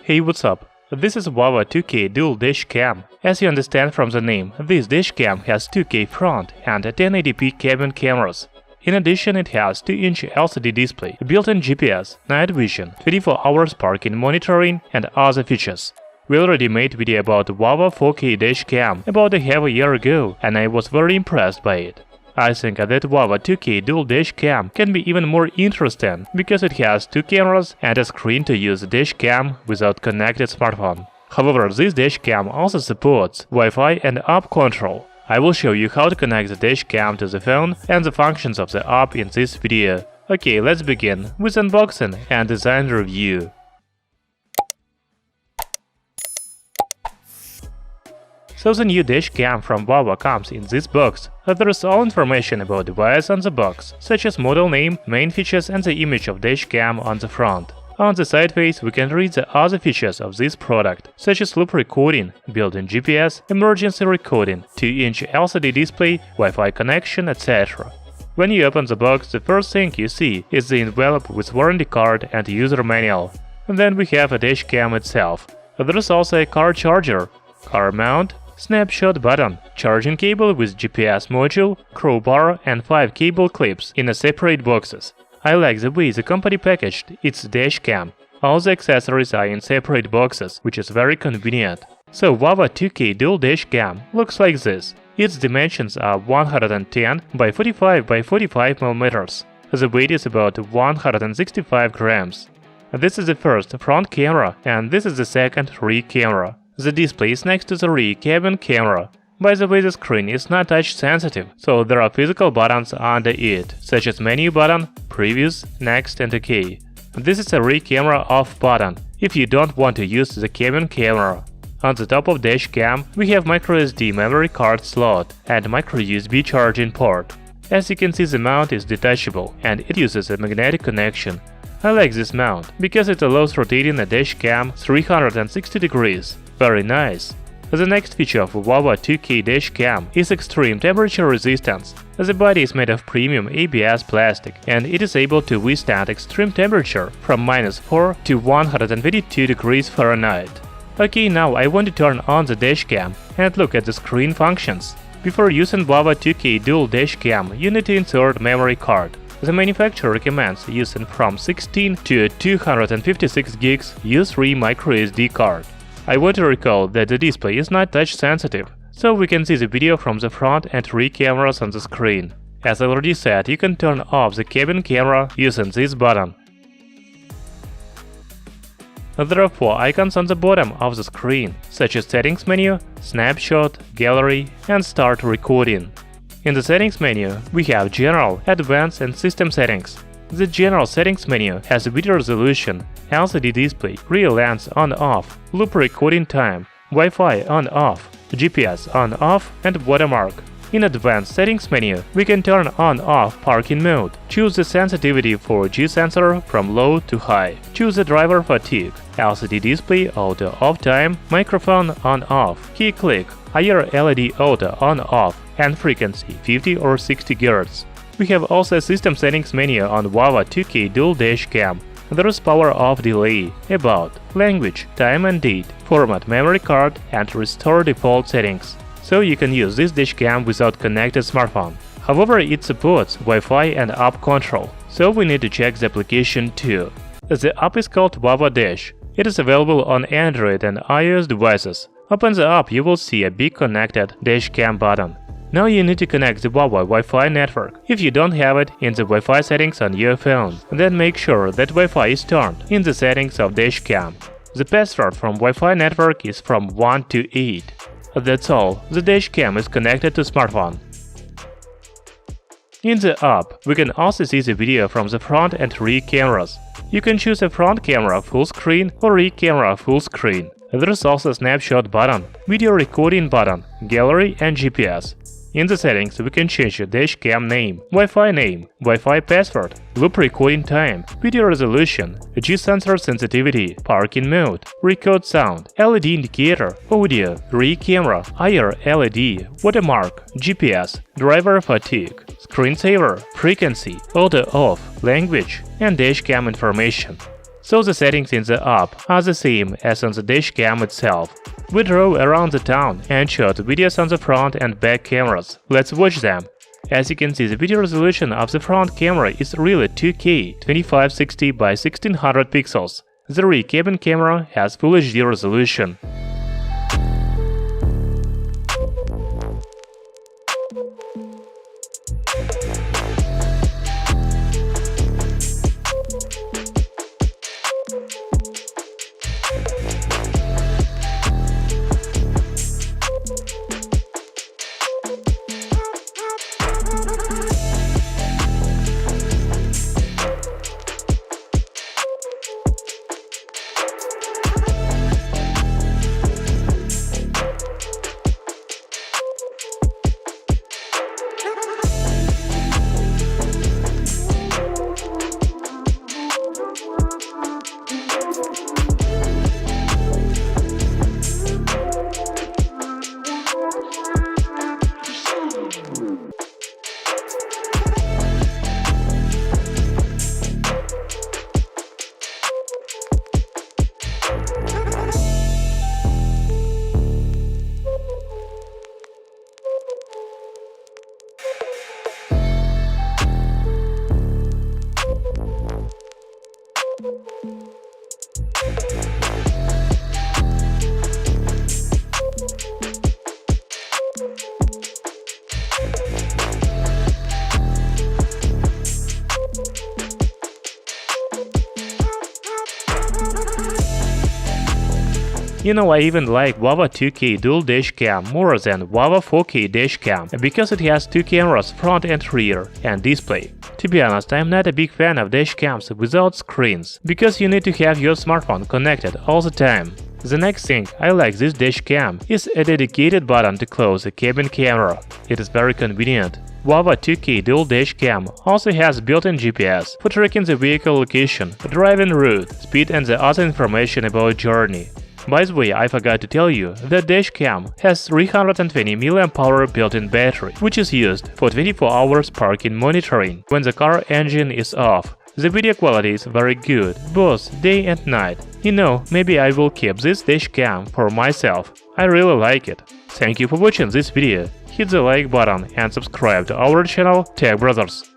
Hey, what's up? This is VAVA 2K dual dash cam. As you understand from the name, this dash cam has 2K front and 1080p cabin cameras. In addition, it has 2-inch LCD display, built-in GPS, night vision, 24 hours parking monitoring, and other features. We already made a video about VAVA 4K dash cam about half a year ago, and I was very impressed by it. I think that VAVA 2K dual dash cam can be even more interesting because it has 2 cameras and a screen to use the dash cam without connected smartphone. However, this dash cam also supports Wi-Fi and app control. I will show you how to connect the dash cam to the phone and the functions of the app in this video. Okay, let's begin with unboxing and design review. So the new dash cam from VAVA comes in this box. There is all information about the device on the box, such as model name, main features and the image of dash cam on the front. On the side face we can read the other features of this product, such as loop recording, built-in GPS, emergency recording, 2-inch LCD display, Wi-Fi connection, etc. When you open the box, the first thing you see is the envelope with warranty card and user manual. And then we have a dash cam itself. There is also a car charger, car mount, snapshot button, charging cable with GPS module, crowbar and 5 cable clips in separate boxes. I like the way the company packaged its dash cam. All the accessories are in separate boxes, which is very convenient. So VAVA 2K dual dash cam looks like this. Its dimensions are 110 by 45 by 45 mm. The weight is about 165 grams. This is the first front camera and this is the second rear camera. The display is next to the rear cabin camera. By the way, the screen is not touch sensitive, so there are physical buttons under it, such as menu button, previous, next and OK. This is a rear camera off button, if you don't want to use the cabin camera. On the top of dash cam, we have microSD memory card slot and microUSB charging port. As you can see, the mount is detachable and it uses a magnetic connection. I like this mount, because it allows rotating the dash cam 360 degrees. Very nice. The next feature of VAVA 2K dash cam is extreme temperature resistance. The body is made of premium ABS plastic and it is able to withstand extreme temperature from -4 to 152 degrees Fahrenheit. Okay, now I want to turn on the dash cam and look at the screen functions. Before using VAVA 2K dual dash cam, you need to insert memory card. The manufacturer recommends using from 16 to 256 gigs U3 microSD card. I want to recall that the display is not touch sensitive, so we can see the video from the front and rear cameras on the screen. As I already said, you can turn off the cabin camera using this button. There are 4 icons on the bottom of the screen, such as Settings menu, Snapshot, Gallery and Start Recording. In the Settings menu, we have General, Advanced and System Settings. The General Settings menu has video resolution, LCD display, rear lens on-off, loop recording time, Wi-Fi on-off, GPS on-off and watermark. In Advanced Settings menu, we can turn on-off parking mode, choose the sensitivity for G-sensor from low to high, choose the driver fatigue, LCD display auto off time, microphone on-off, key click, IR LED auto on-off, and frequency 50 or 60 Hz. We have also a System Settings menu on VAVA 2K dual dash cam. There is power off delay, about, language, time and date, format memory card and restore default settings. So you can use this dash cam without connected smartphone. However, it supports Wi-Fi and app control, so we need to check the application too. The app is called VAVA Dash. It is available on Android and iOS devices. Open the app, you will see a big connected dash cam button. Now you need to connect the VAVA Wi-Fi network. If you don't have it in the Wi-Fi settings on your phone, then make sure that Wi-Fi is turned in the settings of dash cam. The password from Wi-Fi network is from 1 to 8. That's all, the dash cam is connected to smartphone. In the app, we can also see the video from the front and rear cameras. You can choose a front camera full screen or rear camera full screen. There is also a snapshot button, video recording button, gallery and GPS. In the settings, we can change the dash cam name, Wi-Fi password, loop recording time, video resolution, G-sensor sensitivity, parking mode, record sound, LED indicator, audio, rear camera, IR LED, watermark, GPS, driver fatigue, screensaver, frequency, auto off, language, and dash cam information. so the settings in the app are the same as on the dashcam itself. We drove around the town and shot videos on the front and back cameras. Let's watch them. As you can see, the video resolution of the front camera is really 2K 2560 by 1600 pixels. The rear cabin camera has Full HD resolution. You know, I even like VAVA 2K dual dashcam more than VAVA 4K dashcam because it has two cameras, front and rear, and display. To be honest, I'm not a big fan of dashcams without screens, because you need to have your smartphone connected all the time. The next thing I like this dashcam is a dedicated button to close the cabin camera. It is very convenient. VAVA 2K dual dashcam also has built-in GPS for tracking the vehicle location, driving route, speed and the other information about journey. By the way, I forgot to tell you that dashcam has 320 mAh built-in battery, which is used for 24 hours parking monitoring when the car engine is off. The video quality is very good, both day and night. You know, maybe I will keep this dashcam for myself. I really like it. Thank you for watching this video. Hit the like button and subscribe to our channel Tech Brothers.